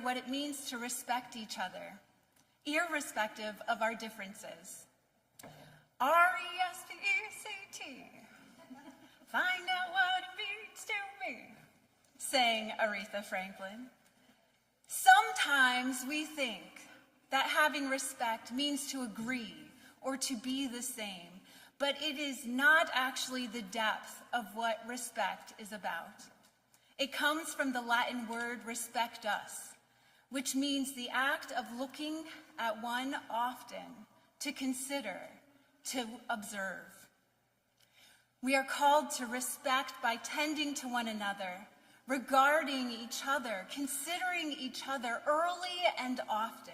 what it means to respect each other, irrespective of our differences. R-E-S-P-E-C-T, find out what it means to me, sang Aretha Franklin. Sometimes we think that having respect means to agree or to be the same, but it is not actually the depth of what respect is about. It comes from the Latin word respectus, which means the act of looking at one often, to consider, to observe. We are called to respect by tending to one another, regarding each other, considering each other early and often.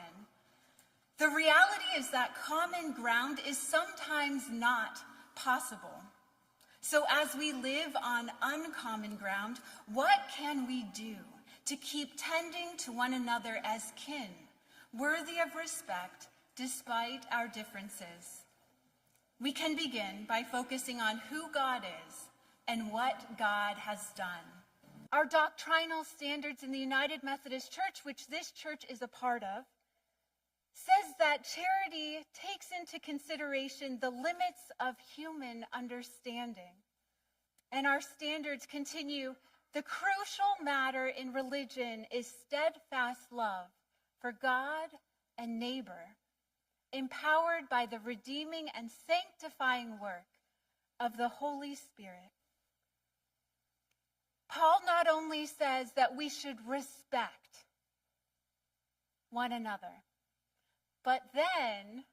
The reality is that common ground is sometimes not possible. So as we live on uncommon ground, what can we do to keep tending to one another as kin, worthy of respect despite our differences? We can begin by focusing on who God is and what God has done. Our doctrinal standards in the United Methodist Church, which this church is a part of, says that charity takes into consideration the limits of human understanding. And our standards continue, the crucial matter in religion is steadfast love for God and neighbor, empowered by the redeeming and sanctifying work of the Holy Spirit. Paul not only says that we should respect one another, but then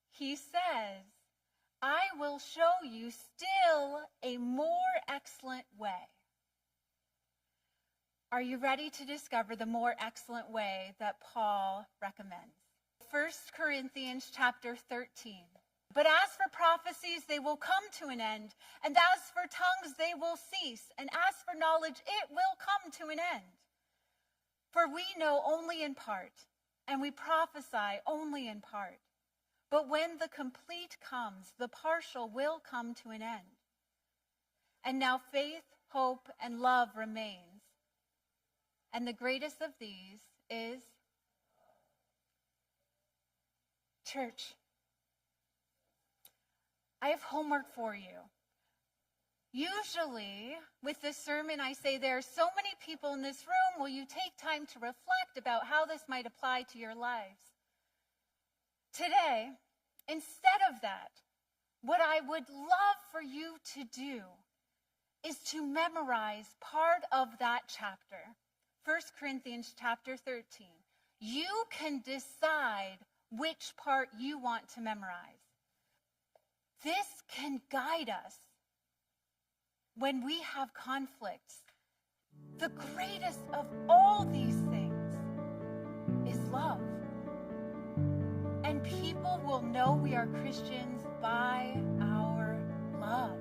he says, I will show you still a more excellent way. Are you ready to discover the more excellent way that Paul recommends? 1 Corinthians chapter 13. But as for prophecies, they will come to an end, and as for tongues, they will cease, and as for knowledge, it will come to an end. For we know only in part, and we prophesy only in part. But when the complete comes, the partial will come to an end. And now faith, hope, and love remains. And the greatest of these is church. I have homework for you. Usually, with this sermon, I say there are so many people in this room. Will you take time to reflect about how this might apply to your lives? Today, instead of that, what I would love for you to do is to memorize part of that chapter, 1 Corinthians chapter 13. You can decide which part you want to memorize. This can guide us when we have conflicts. The greatest of all these things is love. And people will know we are Christians by our love.